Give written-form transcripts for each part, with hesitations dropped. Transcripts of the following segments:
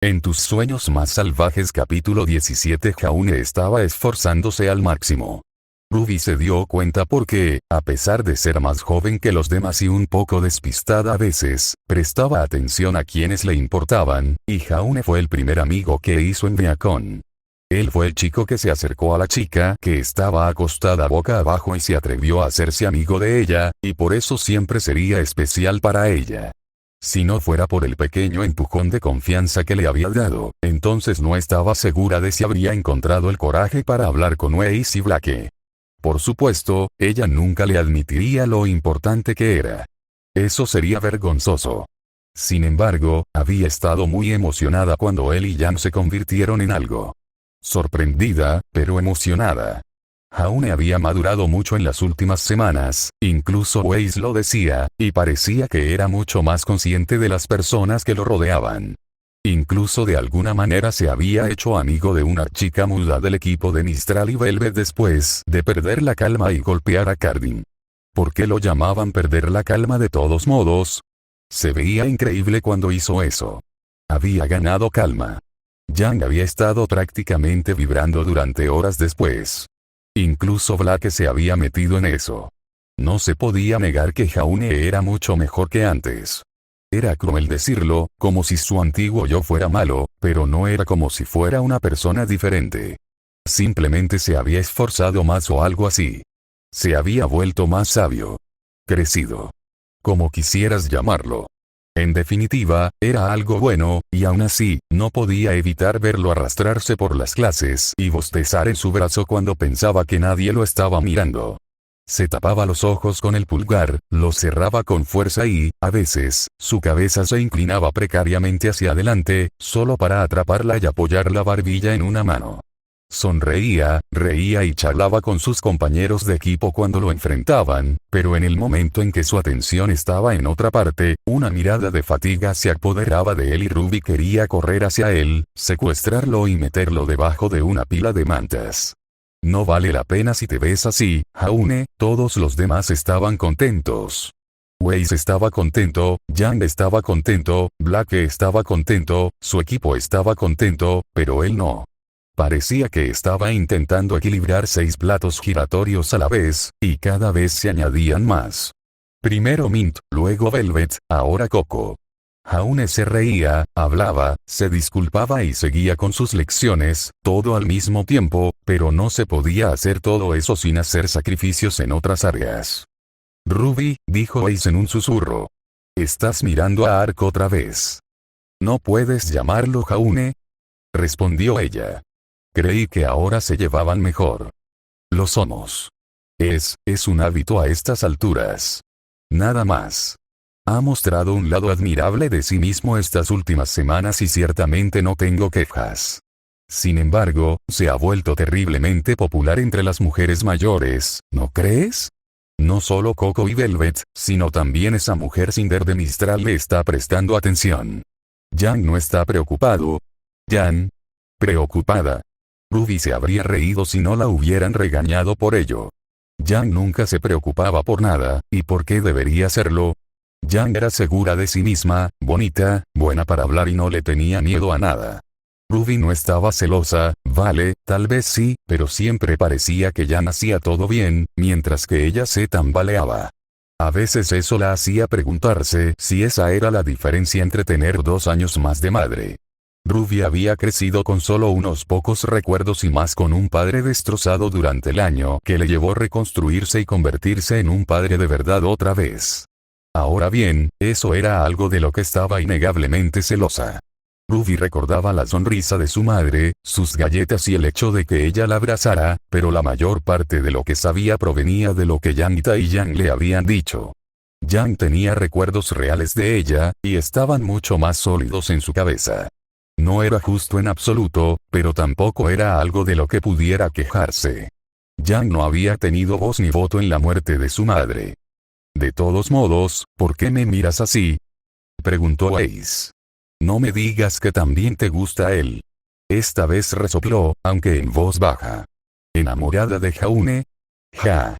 En tus sueños más salvajes capítulo 17 Jaune estaba esforzándose al máximo. Ruby se dio cuenta porque, a pesar de ser más joven que los demás y un poco despistada a veces, prestaba atención a quienes le importaban, y Jaune fue el primer amigo que hizo en Beacon. Él fue el chico que se acercó a la chica que estaba acostada boca abajo y se atrevió a hacerse amigo de ella, y por eso siempre sería especial para ella. Si no fuera por el pequeño empujón de confianza que le había dado, entonces no estaba segura de si habría encontrado el coraje para hablar con Weiss y Blake. Por supuesto, ella nunca le admitiría lo importante que era. Eso sería vergonzoso. Sin embargo, había estado muy emocionada cuando él y Jan se convirtieron en algo. Sorprendida, pero emocionada. Jaune había madurado mucho en las últimas semanas, incluso Weiss lo decía, y parecía que era mucho más consciente de las personas que lo rodeaban. Incluso de alguna manera se había hecho amigo de una chica muda del equipo de Mistral y Velvet después de perder la calma y golpear a Cardin. ¿Por qué lo llamaban perder la calma de todos modos? Se veía increíble cuando hizo eso. Había ganado calma. Jan había estado prácticamente vibrando durante horas después. Incluso Blake se había metido en eso. No se podía negar que Jaune era mucho mejor que antes. Era cruel decirlo, como si su antiguo yo fuera malo, pero no era como si fuera una persona diferente. Simplemente se había esforzado más o algo así. Se había vuelto más sabio. Crecido. Como quisieras llamarlo. En definitiva, era algo bueno, y aún así, no podía evitar verlo arrastrarse por las clases y bostezar en su brazo cuando pensaba que nadie lo estaba mirando. Se tapaba los ojos con el pulgar, los cerraba con fuerza y, a veces, su cabeza se inclinaba precariamente hacia adelante, solo para atraparla y apoyar la barbilla en una mano. Sonreía, reía y charlaba con sus compañeros de equipo cuando lo enfrentaban, pero en el momento en que su atención estaba en otra parte, una mirada de fatiga se apoderaba de él y Ruby quería correr hacia él, secuestrarlo y meterlo debajo de una pila de mantas. No vale la pena si te ves así, Jaune. Todos los demás estaban contentos. Weiss estaba contento, Jan estaba contento, Blake estaba contento, su equipo estaba contento, pero él no. Parecía que estaba intentando equilibrar 6 platos giratorios a la vez, y cada vez se añadían más. Primero Mint, luego Velvet, ahora Coco. Jaune se reía, hablaba, se disculpaba y seguía con sus lecciones, todo al mismo tiempo, pero no se podía hacer todo eso sin hacer sacrificios en otras áreas. Ruby, dijo Weiss en un susurro. ¿Estás mirando a Ark otra vez? ¿No puedes llamarlo Jaune? Respondió ella. Creí que ahora se llevaban mejor. Lo somos. Es un hábito a estas alturas. Nada más. Ha mostrado un lado admirable de sí mismo estas últimas semanas y ciertamente no tengo quejas. Sin embargo, se ha vuelto terriblemente popular entre las mujeres mayores, ¿no crees? No solo Coco y Velvet, sino también esa mujer Cinder de Mistral le está prestando atención. Jan no está preocupado. Jan. Preocupada. Ruby se habría reído si no la hubieran regañado por ello. Jan nunca se preocupaba por nada, ¿y por qué debería hacerlo? Jan era segura de sí misma, bonita, buena para hablar y no le tenía miedo a nada. Ruby no estaba celosa, vale, tal vez sí, pero siempre parecía que Jan hacía todo bien, mientras que ella se tambaleaba. A veces eso la hacía preguntarse si esa era la diferencia entre tener 2 años más de madre. Ruby había crecido con solo unos pocos recuerdos y más con un padre destrozado durante el año que le llevó a reconstruirse y convertirse en un padre de verdad otra vez. Ahora bien, eso era algo de lo que estaba innegablemente celosa. Ruby recordaba la sonrisa de su madre, sus galletas y el hecho de que ella la abrazara, pero la mayor parte de lo que sabía provenía de lo que Janita y Jan le habían dicho. Jan tenía recuerdos reales de ella, y estaban mucho más sólidos en su cabeza. No era justo en absoluto, pero tampoco era algo de lo que pudiera quejarse. Jan no había tenido voz ni voto en la muerte de su madre. De todos modos, ¿por qué me miras así? Preguntó Weiss. No me digas que también te gusta él. Esta vez resopló, aunque en voz baja. ¿Enamorada de Jaune? Ja.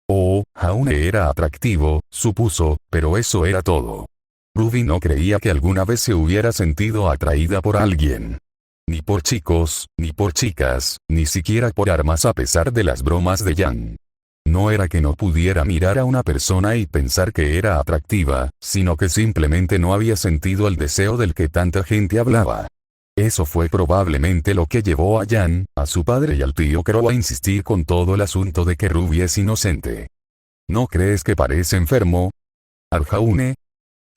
Oh, Jaune era atractivo, supuso, pero eso era todo. Ruby no creía que alguna vez se hubiera sentido atraída por alguien. Ni por chicos, ni por chicas, ni siquiera por armas a pesar de las bromas de Jan. No era que no pudiera mirar a una persona y pensar que era atractiva, sino que simplemente no había sentido el deseo del que tanta gente hablaba. Eso fue probablemente lo que llevó a Jan, a su padre y al tío Crow a insistir con todo el asunto de que Ruby es inocente. ¿No crees que parece enfermo? Arjaune.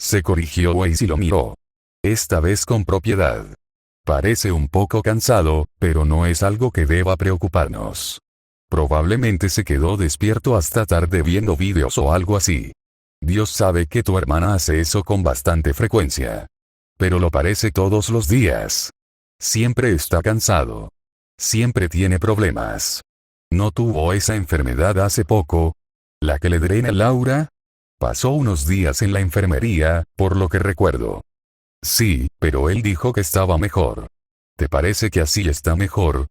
Se corrigió Weiss y lo miró. Esta vez con propiedad. Parece un poco cansado, pero no es algo que deba preocuparnos. Probablemente se quedó despierto hasta tarde viendo vídeos o algo así. Dios sabe que tu hermana hace eso con bastante frecuencia. Pero lo parece todos los días. Siempre está cansado. Siempre tiene problemas. ¿No tuvo esa enfermedad hace poco? ¿La que le drena el aura? Pasó unos días en la enfermería, por lo que recuerdo. Sí, pero él dijo que estaba mejor. ¿Te parece que así está mejor?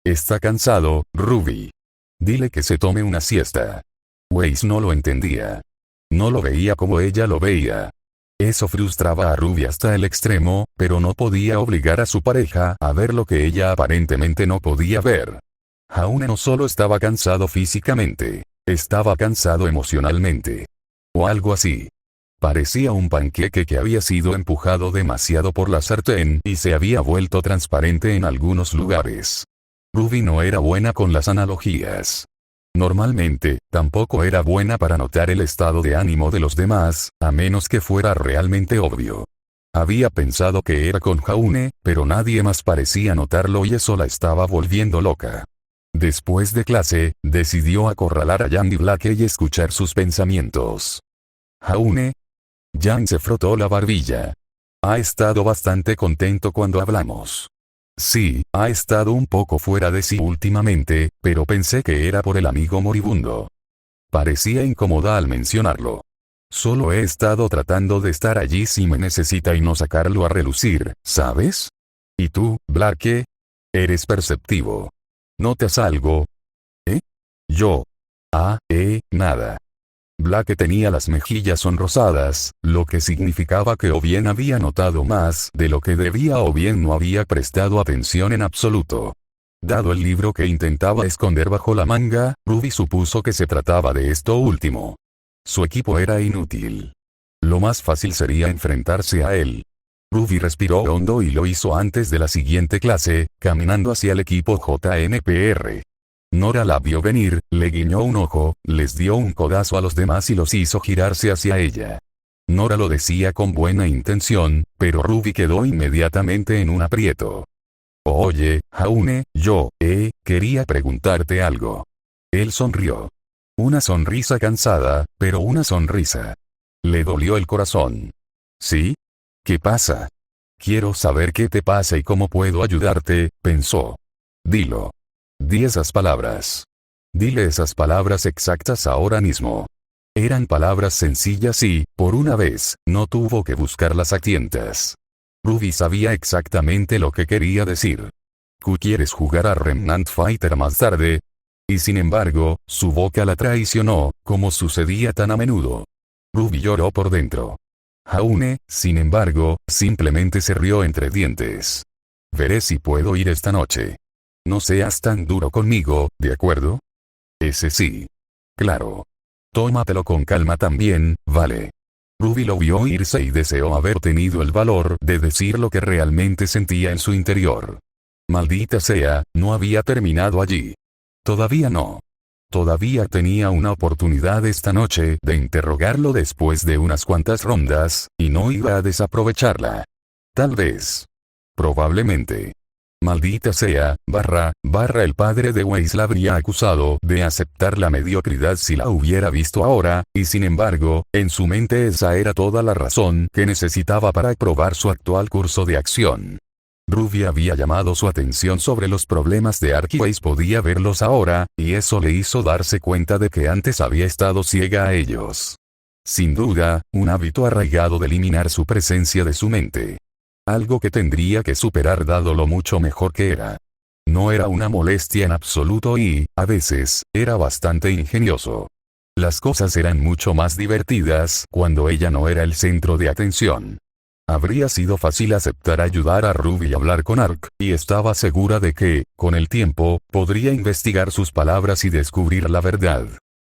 Está cansado, Ruby. Dile que se tome una siesta. Weiss no lo entendía. No lo veía como ella lo veía. Eso frustraba a Ruby hasta el extremo, pero no podía obligar a su pareja a ver lo que ella aparentemente no podía ver. Jaune no solo estaba cansado físicamente, estaba cansado emocionalmente. O algo así. Parecía un panqueque que había sido empujado demasiado por la sartén y se había vuelto transparente en algunos lugares. Ruby no era buena con las analogías. Normalmente, tampoco era buena para notar el estado de ánimo de los demás, a menos que fuera realmente obvio. Había pensado que era con Jaune, pero nadie más parecía notarlo y eso la estaba volviendo loca. Después de clase, decidió acorralar a Jan y Blake y escuchar sus pensamientos. ¿Jaune? Jan se frotó la barbilla. Ha estado bastante contento cuando hablamos. Sí, ha estado un poco fuera de sí últimamente, pero pensé que era por el amigo moribundo. Parecía incómoda al mencionarlo. Solo he estado tratando de estar allí si me necesita y no sacarlo a relucir, ¿sabes? ¿Y tú, Blake? Eres perceptivo. ¿Notas algo? ¿Eh? Yo. Nada. Blake tenía las mejillas sonrosadas, lo que significaba que o bien había notado más de lo que debía o bien no había prestado atención en absoluto. Dado el libro que intentaba esconder bajo la manga, Ruby supuso que se trataba de esto último. Su equipo era inútil. Lo más fácil sería enfrentarse a él. Ruby respiró hondo y lo hizo antes de la siguiente clase, caminando hacia el equipo JNPR. Nora la vio venir, le guiñó un ojo, les dio un codazo a los demás y los hizo girarse hacia ella. Nora lo decía con buena intención, pero Ruby quedó inmediatamente en un aprieto. Oye, Jaune, quería preguntarte algo. Él sonrió. Una sonrisa cansada, pero una sonrisa. Le dolió el corazón. ¿Sí? ¿Qué pasa? Quiero saber qué te pasa y cómo puedo ayudarte, pensó. Dilo. Di esas palabras. Dile esas palabras exactas ahora mismo. Eran palabras sencillas y, por una vez, no tuvo que buscarlas a tientas. Ruby sabía exactamente lo que quería decir. ¿Quieres jugar a Remnant Fighter más tarde? Y sin embargo, su boca la traicionó, como sucedía tan a menudo. Ruby lloró por dentro. Jaune, sin embargo, simplemente se rió entre dientes. Veré si puedo ir esta noche. No seas tan duro conmigo, ¿de acuerdo? Ese sí. Claro. Tómatelo con calma también, ¿vale? Ruby lo vio irse y deseó haber tenido el valor de decir lo que realmente sentía en su interior. Maldita sea, no había terminado allí. Todavía no. Todavía tenía una oportunidad esta noche de interrogarlo después de unas cuantas rondas, y no iba a desaprovecharla. Tal vez. Probablemente. Maldita sea, el padre de Weiss la habría acusado de aceptar la mediocridad si la hubiera visto ahora, y sin embargo, en su mente esa era toda la razón que necesitaba para aprobar su actual curso de acción. Ruby había llamado su atención sobre los problemas de Ark y Weiss podía verlos ahora, y eso le hizo darse cuenta de que antes había estado ciega a ellos. Sin duda, un hábito arraigado de eliminar su presencia de su mente. Algo que tendría que superar dado lo mucho mejor que era. No era una molestia en absoluto y, a veces, era bastante ingenioso. Las cosas eran mucho más divertidas cuando ella no era el centro de atención. Habría sido fácil aceptar ayudar a Ruby y hablar con Ark, y estaba segura de que, con el tiempo, podría investigar sus palabras y descubrir la verdad.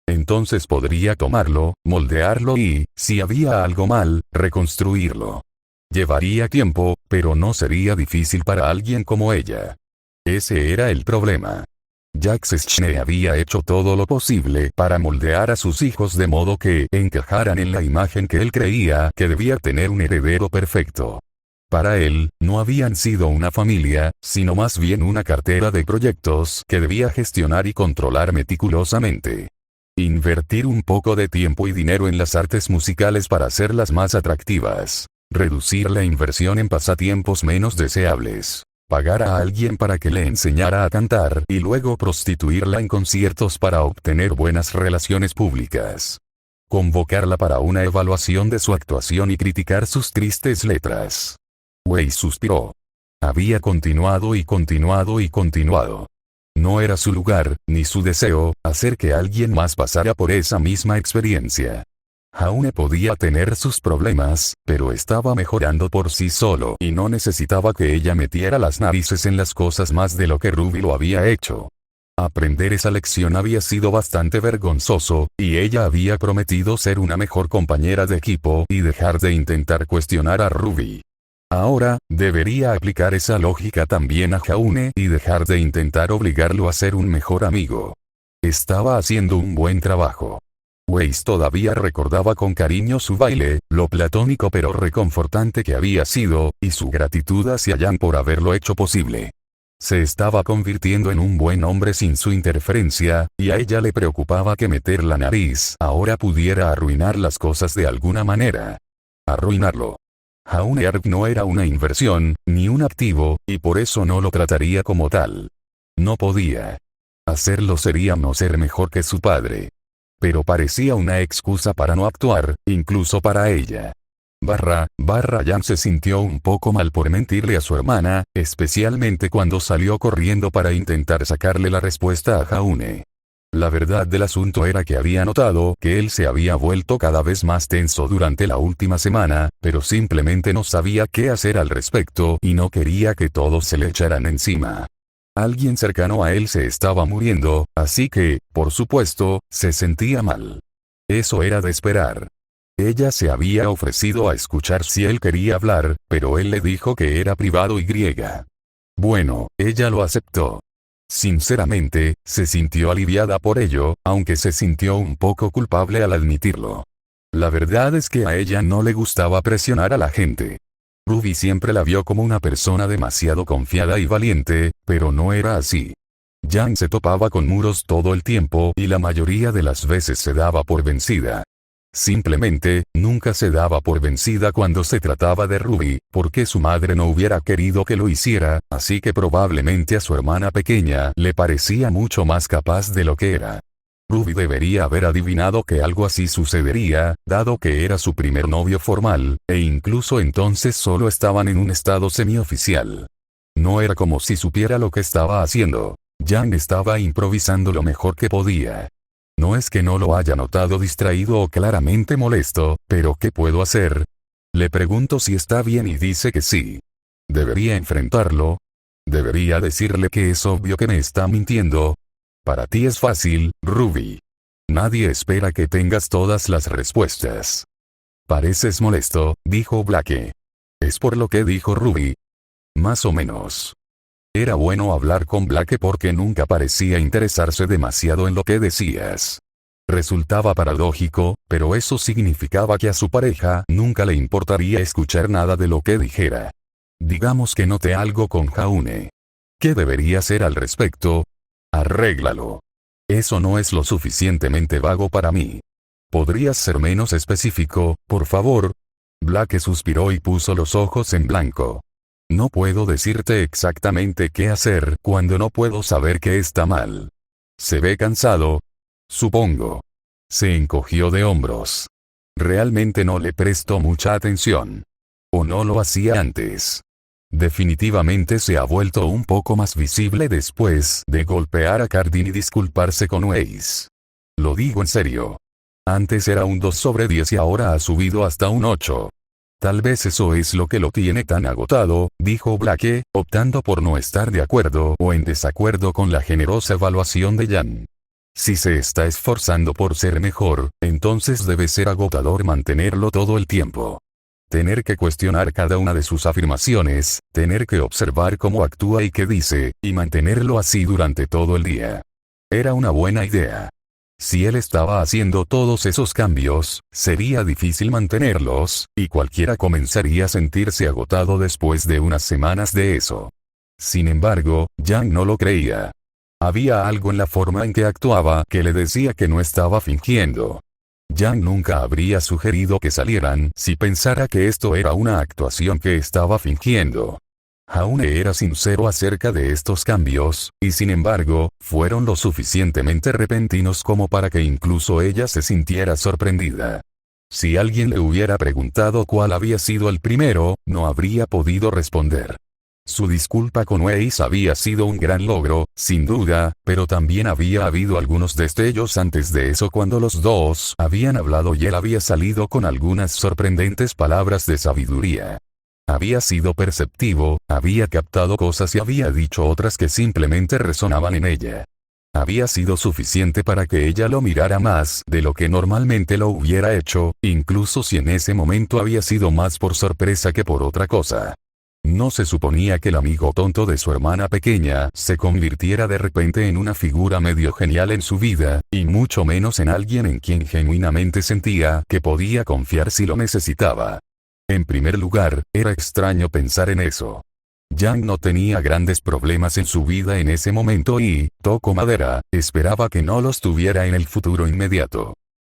Entonces podría tomarlo, moldearlo y, si había algo mal, reconstruirlo. Llevaría tiempo, pero no sería difícil para alguien como ella. Ese era el problema. Jax Schne había hecho todo lo posible para moldear a sus hijos de modo que encajaran en la imagen que él creía que debía tener un heredero perfecto. Para él, no habían sido una familia, sino más bien una cartera de proyectos que debía gestionar y controlar meticulosamente. Invertir un poco de tiempo y dinero en las artes musicales para hacerlas más atractivas. Reducir la inversión en pasatiempos menos deseables. Pagar a alguien para que le enseñara a cantar y luego prostituirla en conciertos para obtener buenas relaciones públicas. Convocarla para una evaluación de su actuación y criticar sus tristes letras. Wei suspiró. Había continuado y continuado y continuado. No era su lugar, ni su deseo, hacer que alguien más pasara por esa misma experiencia. Jaune podía tener sus problemas, pero estaba mejorando por sí solo y no necesitaba que ella metiera las narices en las cosas más de lo que Ruby lo había hecho. Aprender esa lección había sido bastante vergonzoso, y ella había prometido ser una mejor compañera de equipo y dejar de intentar cuestionar a Ruby. Ahora, debería aplicar esa lógica también a Jaune y dejar de intentar obligarlo a ser un mejor amigo. Estaba haciendo un buen trabajo. Weiss todavía recordaba con cariño su baile, lo platónico pero reconfortante que había sido, y su gratitud hacia Jan por haberlo hecho posible. Se estaba convirtiendo en un buen hombre sin su interferencia, y a ella le preocupaba que meter la nariz ahora pudiera arruinar las cosas de alguna manera. Arruinarlo. Jaune Ark no era una inversión, ni un activo, y por eso no lo trataría como tal. No podía. Hacerlo sería no ser mejor que su padre. Pero parecía una excusa para no actuar, incluso para ella. Jan se sintió un poco mal por mentirle a su hermana, especialmente cuando salió corriendo para intentar sacarle la respuesta a Jaune. La verdad del asunto era que había notado que él se había vuelto cada vez más tenso durante la última semana, pero simplemente no sabía qué hacer al respecto y no quería que todos se le echaran encima. Alguien cercano a él se estaba muriendo, así que, por supuesto, se sentía mal. Eso era de esperar. Ella se había ofrecido a escuchar si él quería hablar, pero él le dijo que era privado y griega. Bueno, ella lo aceptó. Sinceramente, se sintió aliviada por ello, aunque se sintió un poco culpable al admitirlo. La verdad es que a ella no le gustaba presionar a la gente. Ruby siempre la vio como una persona demasiado confiada y valiente, pero no era así. Jan se topaba con muros todo el tiempo y la mayoría de las veces se daba por vencida. Simplemente, nunca se daba por vencida cuando se trataba de Ruby, porque su madre no hubiera querido que lo hiciera, así que probablemente a su hermana pequeña le parecía mucho más capaz de lo que era. Ruby debería haber adivinado que algo así sucedería, dado que era su primer novio formal, e incluso entonces solo estaban en un estado semioficial. No era como si supiera lo que estaba haciendo. Jan estaba improvisando lo mejor que podía. No es que no lo haya notado distraído o claramente molesto, pero ¿qué puedo hacer? Le pregunto si está bien y dice que sí. ¿Debería enfrentarlo? ¿Debería decirle que es obvio que me está mintiendo? Para ti es fácil, Ruby. Nadie espera que tengas todas las respuestas. Pareces molesto, dijo Blake. ¿Es por lo que dijo Ruby? Más o menos. Era bueno hablar con Blake porque nunca parecía interesarse demasiado en lo que decías. Resultaba paradójico, pero eso significaba que a su pareja nunca le importaría escuchar nada de lo que dijera. Digamos que noté algo con Jaune. ¿Qué debería hacer al respecto? Arréglalo. Eso no es lo suficientemente vago para mí. ¿Podrías ser menos específico, por favor? Blake suspiró y puso los ojos en blanco. No puedo decirte exactamente qué hacer cuando no puedo saber qué está mal. ¿Se ve cansado? Supongo. Se encogió de hombros. Realmente no le prestó mucha atención. O no lo hacía antes. Definitivamente se ha vuelto un poco más visible después de golpear a Cardin y disculparse con Weiss. Lo digo en serio. Antes era un 2/10 y ahora ha subido hasta un 8. Tal vez eso es lo que lo tiene tan agotado, dijo Blake, optando por no estar de acuerdo o en desacuerdo con la generosa evaluación de Jan. Si se está esforzando por ser mejor, entonces debe ser agotador mantenerlo todo el tiempo. Tener que cuestionar cada una de sus afirmaciones, tener que observar cómo actúa y qué dice, y mantenerlo así durante todo el día. Era una buena idea. Si él estaba haciendo todos esos cambios, sería difícil mantenerlos, y cualquiera comenzaría a sentirse agotado después de unas semanas de eso. Sin embargo, Jan no lo creía. Había algo en la forma en que actuaba que le decía que no estaba fingiendo. Jan nunca habría sugerido que salieran si pensara que esto era una actuación que estaba fingiendo. Jaune era sincero acerca de estos cambios, y sin embargo, fueron lo suficientemente repentinos como para que incluso ella se sintiera sorprendida. Si alguien le hubiera preguntado cuál había sido el primero, no habría podido responder. Su disculpa con Weiss había sido un gran logro, sin duda, pero también había habido algunos destellos antes de eso cuando los dos habían hablado y él había salido con algunas sorprendentes palabras de sabiduría. Había sido perceptivo, había captado cosas y había dicho otras que simplemente resonaban en ella. Había sido suficiente para que ella lo mirara más de lo que normalmente lo hubiera hecho, incluso si en ese momento había sido más por sorpresa que por otra cosa. No se suponía que el amigo tonto de su hermana pequeña se convirtiera de repente en una figura medio genial en su vida, y mucho menos en alguien en quien genuinamente sentía que podía confiar si lo necesitaba. En primer lugar, era extraño pensar en eso. Jan no tenía grandes problemas en su vida en ese momento y, toco madera, esperaba que no los tuviera en el futuro inmediato.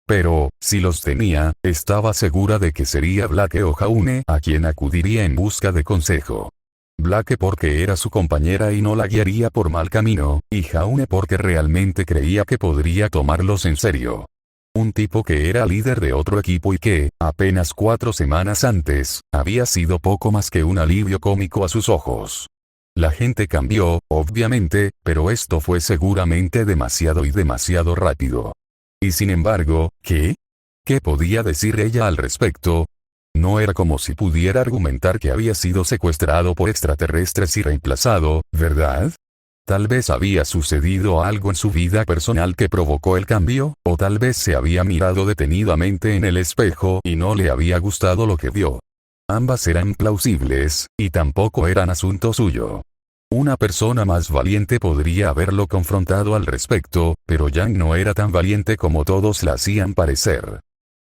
Pero, si los tenía, estaba segura de que sería Blake o Jaune a quien acudiría en busca de consejo. Blake porque era su compañera y no la guiaría por mal camino, y Jaune porque realmente creía que podría tomarlos en serio. Un tipo que era líder de otro equipo y que, apenas 4 semanas antes, había sido poco más que un alivio cómico a sus ojos. La gente cambió, obviamente, pero esto fue seguramente demasiado y demasiado rápido. Y sin embargo, ¿qué? ¿Qué podía decir ella al respecto? No era como si pudiera argumentar que había sido secuestrado por extraterrestres y reemplazado, ¿verdad? Tal vez había sucedido algo en su vida personal que provocó el cambio, o tal vez se había mirado detenidamente en el espejo y no le había gustado lo que vio. Ambas eran plausibles, y tampoco eran asunto suyo. Una persona más valiente podría haberlo confrontado al respecto, pero Jan no era tan valiente como todos la hacían parecer.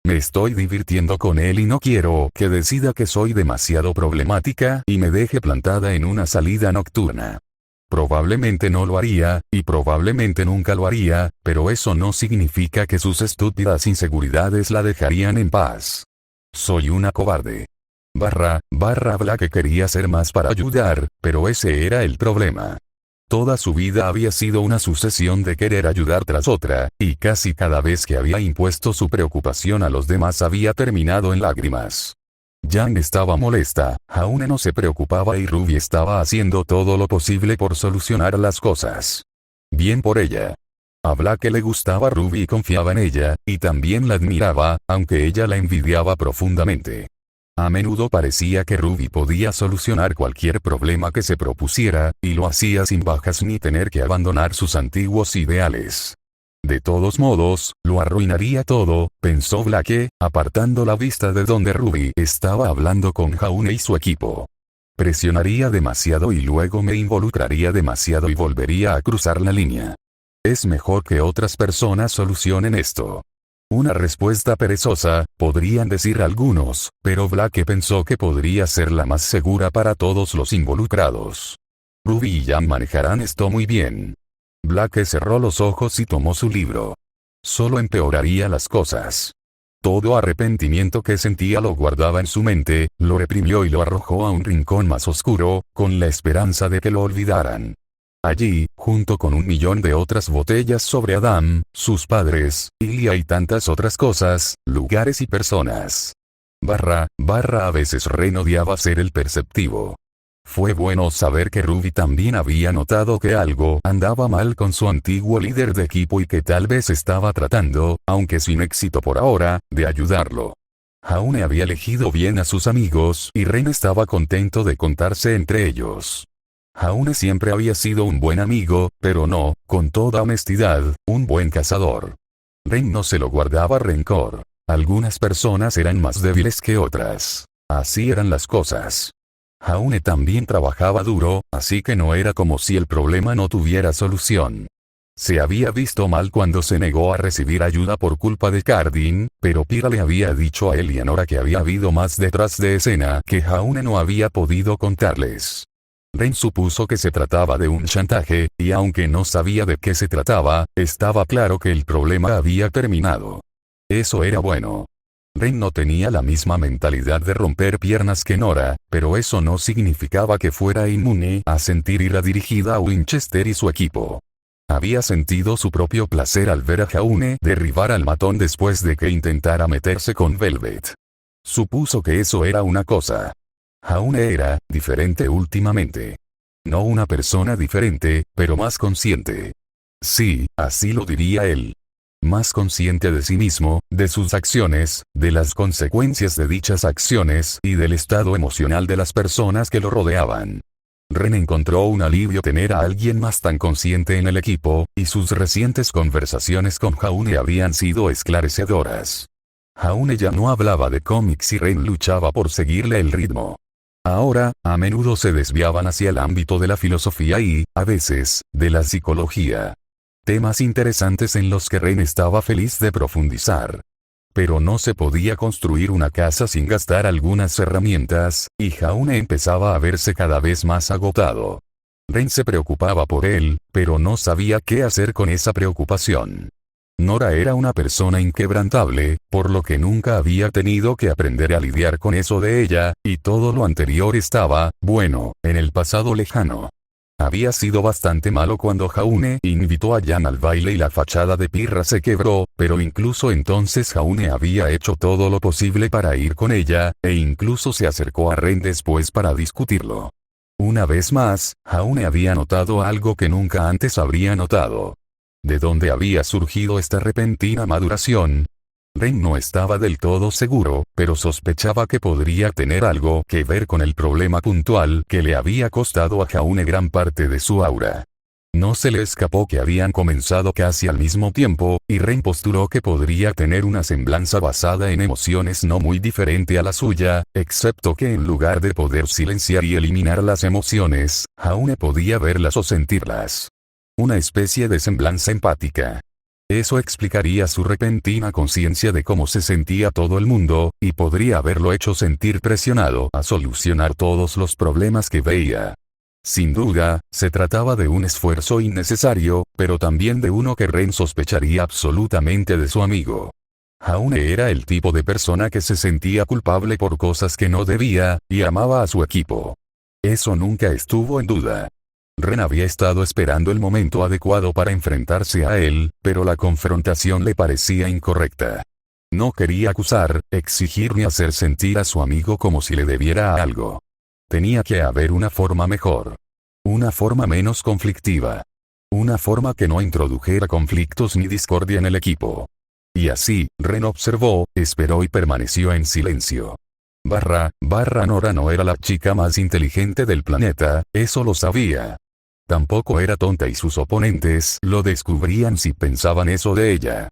Me estoy divirtiendo con él y no quiero que decida que soy demasiado problemática y me deje plantada en una salida nocturna. Probablemente no lo haría, y probablemente nunca lo haría, pero eso no significa que sus estúpidas inseguridades la dejarían en paz. Soy una cobarde. Blake quería ser más para ayudar, pero ese era el problema. Toda su vida había sido una sucesión de querer ayudar tras otra, y casi cada vez que había impuesto su preocupación a los demás había terminado en lágrimas. Jan estaba molesta, Jaune no se preocupaba y Ruby estaba haciendo todo lo posible por solucionar las cosas. Bien por ella. A Blake le gustaba Ruby y confiaba en ella, y también la admiraba, aunque ella la envidiaba profundamente. A menudo parecía que Ruby podía solucionar cualquier problema que se propusiera, y lo hacía sin bajas ni tener que abandonar sus antiguos ideales. De todos modos, lo arruinaría todo, pensó Blake, apartando la vista de donde Ruby estaba hablando con Jaune y su equipo. Presionaría demasiado y luego me involucraría demasiado y volvería a cruzar la línea. Es mejor que otras personas solucionen esto. Una respuesta perezosa, podrían decir algunos, pero Blake pensó que podría ser la más segura para todos los involucrados. Ruby y Jan manejarán esto muy bien. Blake cerró los ojos y tomó su libro. Solo empeoraría las cosas. Todo arrepentimiento que sentía lo guardaba en su mente, lo reprimió y lo arrojó a un rincón más oscuro, con la esperanza de que lo olvidaran. Allí, junto con 1.000.000 de otras botellas sobre Adam, sus padres, Ilya y tantas otras cosas, lugares y personas. A veces Ren odiaba ser el perceptivo. Fue bueno saber que Ruby también había notado que algo andaba mal con su antiguo líder de equipo y que tal vez estaba tratando, aunque sin éxito por ahora, de ayudarlo. Jaune había elegido bien a sus amigos y Ren estaba contento de contarse entre ellos. Jaune siempre había sido un buen amigo, pero no, con toda honestidad, un buen cazador. Ren no se lo guardaba rencor. Algunas personas eran más débiles que otras. Así eran las cosas. Jaune también trabajaba duro, así que no era como si el problema no tuviera solución. Se había visto mal cuando se negó a recibir ayuda por culpa de Cardin, pero Pyrrha le había dicho a él y a Nora que había habido más detrás de escena que Jaune no había podido contarles. Ren supuso que se trataba de un chantaje, y aunque no sabía de qué se trataba, estaba claro que el problema había terminado. Eso era bueno. Ren no tenía la misma mentalidad de romper piernas que Nora, pero eso no significaba que fuera inmune a sentir ira dirigida a Winchester y su equipo. Había sentido su propio placer al ver a Jaune derribar al matón después de que intentara meterse con Velvet. Supuso que eso era una cosa. Jaune era diferente últimamente. No una persona diferente, pero más consciente. Sí, así lo diría él. Más consciente de sí mismo, de sus acciones, de las consecuencias de dichas acciones y del estado emocional de las personas que lo rodeaban. Ren encontró un alivio tener a alguien más tan consciente en el equipo, y sus recientes conversaciones con Jaune habían sido esclarecedoras. Jaune ya no hablaba de cómics y Ren luchaba por seguirle el ritmo. Ahora, a menudo se desviaban hacia el ámbito de la filosofía y, a veces, de la psicología. Temas interesantes en los que Ren estaba feliz de profundizar. Pero no se podía construir una casa sin gastar algunas herramientas, y Jaune empezaba a verse cada vez más agotado. Ren se preocupaba por él, pero no sabía qué hacer con esa preocupación. Nora era una persona inquebrantable, por lo que nunca había tenido que aprender a lidiar con eso de ella, y todo lo anterior estaba, bueno, en el pasado lejano. Había sido bastante malo cuando Jaune invitó a Jan al baile y la fachada de Pyrrha se quebró, pero incluso entonces Jaune había hecho todo lo posible para ir con ella, e incluso se acercó a Ren después para discutirlo. Una vez más, Jaune había notado algo que nunca antes habría notado. ¿De dónde había surgido esta repentina maduración? Ren no estaba del todo seguro, pero sospechaba que podría tener algo que ver con el problema puntual que le había costado a Jaune gran parte de su aura. No se le escapó que habían comenzado casi al mismo tiempo, y Ren postuló que podría tener una semblanza basada en emociones no muy diferente a la suya, excepto que en lugar de poder silenciar y eliminar las emociones, Jaune podía verlas o sentirlas. Una especie de semblanza empática. Eso explicaría su repentina conciencia de cómo se sentía todo el mundo, y podría haberlo hecho sentir presionado a solucionar todos los problemas que veía. Sin duda, se trataba de un esfuerzo innecesario, pero también de uno que Ren sospecharía absolutamente de su amigo. Jaune era el tipo de persona que se sentía culpable por cosas que no debía, y amaba a su equipo. Eso nunca estuvo en duda. Ren había estado esperando el momento adecuado para enfrentarse a él, pero la confrontación le parecía incorrecta. No quería acusar, exigir ni hacer sentir a su amigo como si le debiera algo. Tenía que haber una forma mejor. Una forma menos conflictiva. Una forma que no introdujera conflictos ni discordia en el equipo. Y así, Ren observó, esperó y permaneció en silencio. Nora no era la chica más inteligente del planeta, eso lo sabía. Tampoco era tonta y sus oponentes lo descubrían si pensaban eso de ella.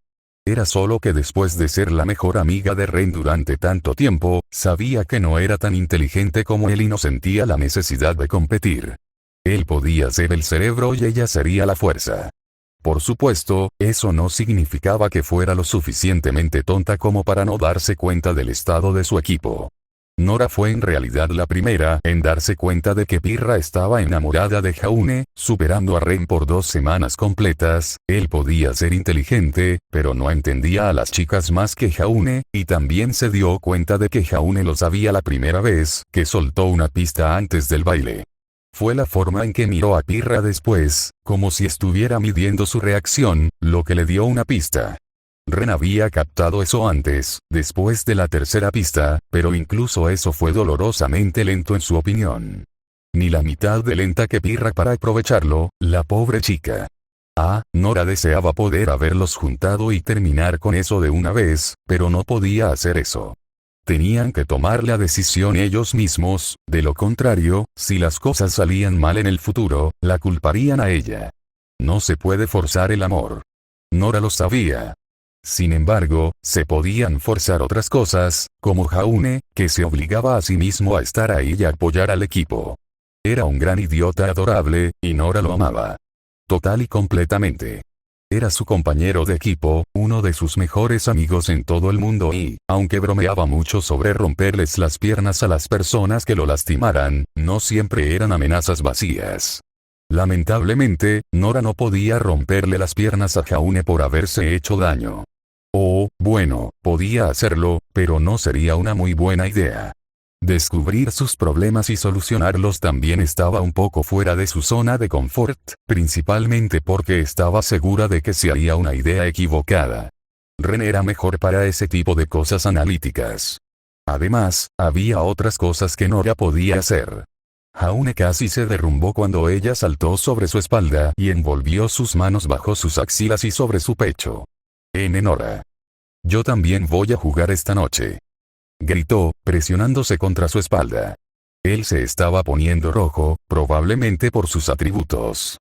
Era solo que después de ser la mejor amiga de Ren durante tanto tiempo, sabía que no era tan inteligente como él y no sentía la necesidad de competir. Él podía ser el cerebro y ella sería la fuerza. Por supuesto, eso no significaba que fuera lo suficientemente tonta como para no darse cuenta del estado de su equipo. Nora fue en realidad la primera en darse cuenta de que Pyrrha estaba enamorada de Jaune, superando a Ren por 2 semanas completas. Él podía ser inteligente, pero no entendía a las chicas más que Jaune, y también se dio cuenta de que Jaune lo sabía la primera vez que soltó una pista antes del baile. Fue la forma en que miró a Pyrrha después, como si estuviera midiendo su reacción, lo que le dio una pista. Ren había captado eso antes, después de la tercera pista, pero incluso eso fue dolorosamente lento en su opinión. ni la mitad de lenta que Pirra para aprovecharlo, la pobre chica. Nora deseaba poder haberlos juntado y terminar con eso de una vez, pero no podía hacer eso. Tenían que tomar la decisión ellos mismos, de lo contrario, si las cosas salían mal en el futuro, la culparían a ella. No se puede forzar el amor. Nora lo sabía. Sin embargo, se podían forzar otras cosas, como Jaune, que se obligaba a sí mismo a estar ahí y a apoyar al equipo. Era un gran idiota adorable, y Nora lo amaba. Total y completamente. Era su compañero de equipo, uno de sus mejores amigos en todo el mundo y, aunque bromeaba mucho sobre romperles las piernas a las personas que lo lastimaran, no siempre eran amenazas vacías. Lamentablemente, Nora no podía romperle las piernas a Jaune por haberse hecho daño. Bueno, podía hacerlo, pero no sería una muy buena idea. Descubrir sus problemas y solucionarlos también estaba un poco fuera de su zona de confort, principalmente porque estaba segura de que se haría una idea equivocada. Ren era mejor para ese tipo de cosas analíticas. Además, había otras cosas que Nora podía hacer. Jaune casi se derrumbó cuando ella saltó sobre su espalda y envolvió sus manos bajo sus axilas y sobre su pecho. Nora. Yo también voy a jugar esta noche. Gritó, presionándose contra su espalda. Él se estaba poniendo rojo, probablemente por sus atributos.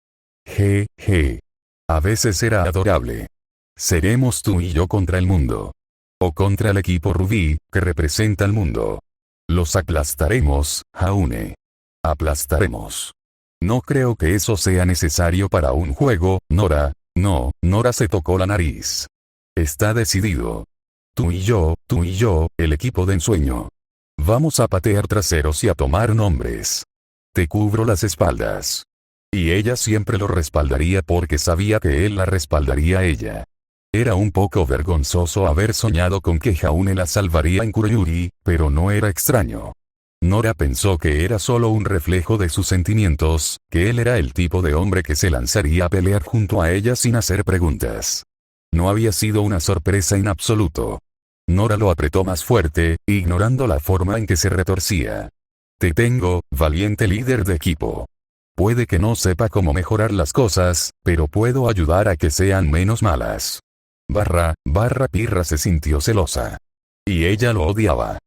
A veces era adorable. Seremos tú y yo contra el mundo. O contra el equipo Rubí, que representa al mundo. Los aplastaremos, Jaune. Aplastaremos. No creo que eso sea necesario para un juego, Nora. No, Nora se tocó la nariz. Está decidido. Tú y yo, el equipo de ensueño. Vamos a patear traseros y a tomar nombres. Te cubro las espaldas. Y ella siempre lo respaldaría porque sabía que él la respaldaría a ella. Era un poco vergonzoso haber soñado con que Jaune la salvaría en Kuroyuri, pero no era extraño. Nora pensó que era solo un reflejo de sus sentimientos, que él era el tipo de hombre que se lanzaría a pelear junto a ella sin hacer preguntas. No había sido una sorpresa en absoluto. Nora lo apretó más fuerte, ignorando la forma en que se retorcía. Te tengo, valiente líder de equipo. Puede que no sepa cómo mejorar las cosas, pero puedo ayudar a que sean menos malas. Pirra se sintió celosa. Y ella lo odiaba.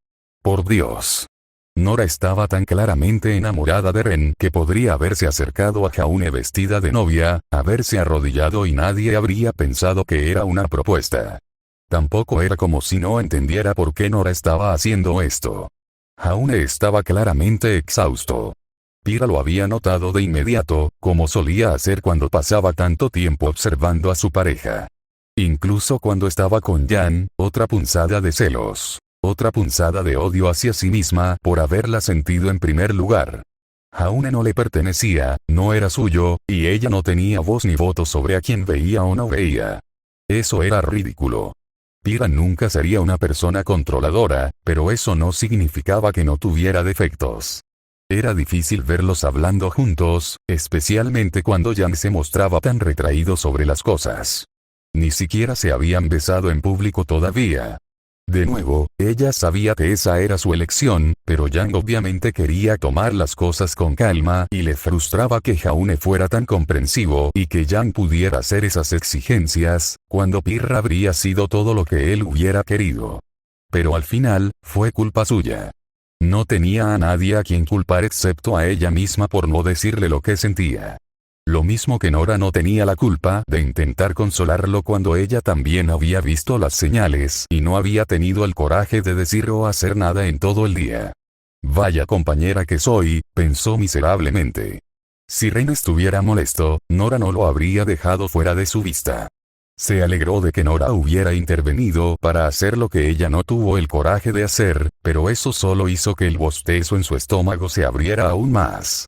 Por Dios. Nora estaba tan claramente enamorada de Ren que podría haberse acercado a Jaune vestida de novia, haberse arrodillado y nadie habría pensado que era una propuesta. Tampoco era como si no entendiera por qué Nora estaba haciendo esto. Jaune estaba claramente exhausto. Pirra lo había notado de inmediato, como solía hacer cuando pasaba tanto tiempo observando a su pareja. Incluso cuando estaba con Jan, otra punzada de celos. Otra punzada de odio hacia sí misma por haberla sentido en primer lugar. Jaune no le pertenecía, no era suyo, y ella no tenía voz ni voto sobre a quién veía o no veía. Eso era ridículo. Pirra nunca sería una persona controladora, pero eso no significaba que no tuviera defectos. Era difícil verlos hablando juntos, especialmente cuando Jan se mostraba tan retraído sobre las cosas. Ni siquiera se habían besado en público todavía. De nuevo, ella sabía que esa era su elección, pero Jan obviamente quería tomar las cosas con calma y le frustraba que Jaune fuera tan comprensivo y que Jan pudiera hacer esas exigencias, cuando Pirra habría sido todo lo que él hubiera querido. Pero al final, fue culpa suya. No tenía a nadie a quien culpar excepto a ella misma por no decirle lo que sentía. Lo mismo que Nora no tenía la culpa de intentar consolarlo cuando ella también había visto las señales y no había tenido el coraje de decir o hacer nada en todo el día. Vaya compañera que soy, pensó miserablemente. Si Ren estuviera molesto, Nora no lo habría dejado fuera de su vista. Se alegró de que Nora hubiera intervenido para hacer lo que ella no tuvo el coraje de hacer, pero eso solo hizo que el bostezo en su estómago se abriera aún más.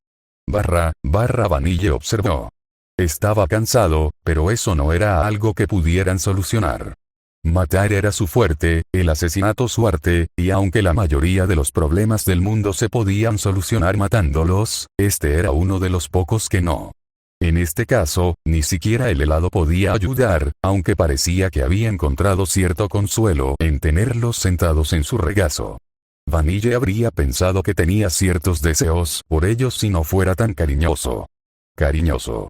Vanille observó. Estaba cansado, pero eso no era algo que pudieran solucionar. Matar era su fuerte, el asesinato su arte, y aunque la mayoría de los problemas del mundo se podían solucionar matándolos, este era uno de los pocos que no. En este caso, ni siquiera el helado podía ayudar, aunque parecía que había encontrado cierto consuelo en tenerlos sentados en su regazo. Vanille habría pensado que tenía ciertos deseos por ellos si no fuera tan cariñoso. Cariñoso.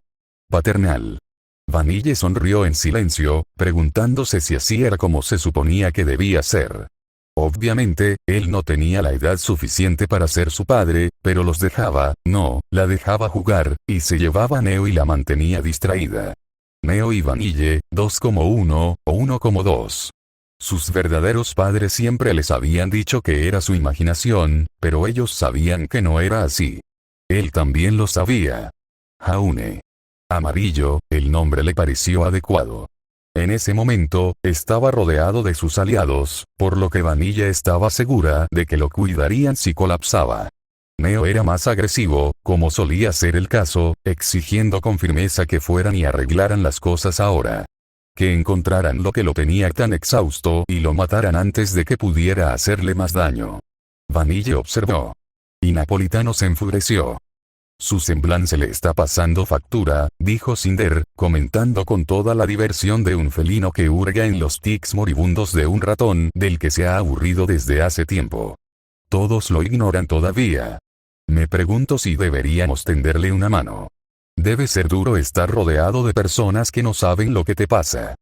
Paternal. Vanille sonrió en silencio, preguntándose si así era como se suponía que debía ser. Obviamente, él no tenía la edad suficiente para ser su padre, pero la dejaba jugar, y se llevaba a Neo y la mantenía distraída. Neo y Vanille, dos como uno, o uno como dos. Sus verdaderos padres siempre les habían dicho que era su imaginación, pero ellos sabían que no era así. Él también lo sabía. Jaune. Amarillo, el nombre le pareció adecuado. En ese momento, estaba rodeado de sus aliados, por lo que Vanille estaba segura de que lo cuidarían si colapsaba. Neo era más agresivo, como solía ser el caso, exigiendo con firmeza que fueran y arreglaran las cosas ahora. Que encontraran lo que lo tenía tan exhausto y lo mataran antes de que pudiera hacerle más daño. Vanille observó. Y Napolitano se enfureció. Su semblante le está pasando factura, dijo Cinder, comentando con toda la diversión de un felino que hurga en los tics moribundos de un ratón del que se ha aburrido desde hace tiempo. Todos lo ignoran todavía. Me pregunto si deberíamos tenderle una mano. Debe ser duro estar rodeado de personas que no saben lo que te pasa.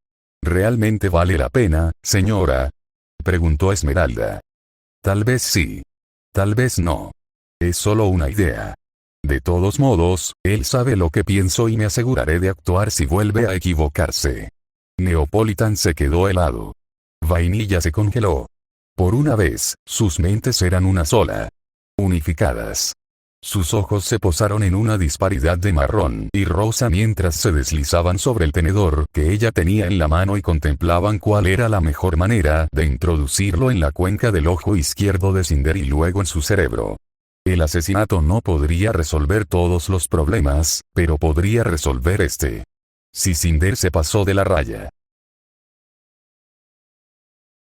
¿Realmente vale la pena, señora?, preguntó Esmeralda. Tal vez sí. Tal vez no. Es solo una idea. De todos modos, él sabe lo que pienso y me aseguraré de actuar si vuelve a equivocarse. Neopolitan se quedó helado. Vainilla se congeló. Por una vez, sus mentes eran una sola. Unificadas. Sus ojos se posaron en una disparidad de marrón y rosa mientras se deslizaban sobre el tenedor que ella tenía en la mano y contemplaban cuál era la mejor manera de introducirlo en la cuenca del ojo izquierdo de Cinder y luego en su cerebro. El asesinato no podría resolver todos los problemas, pero podría resolver este. Si Cinder se pasó de la raya.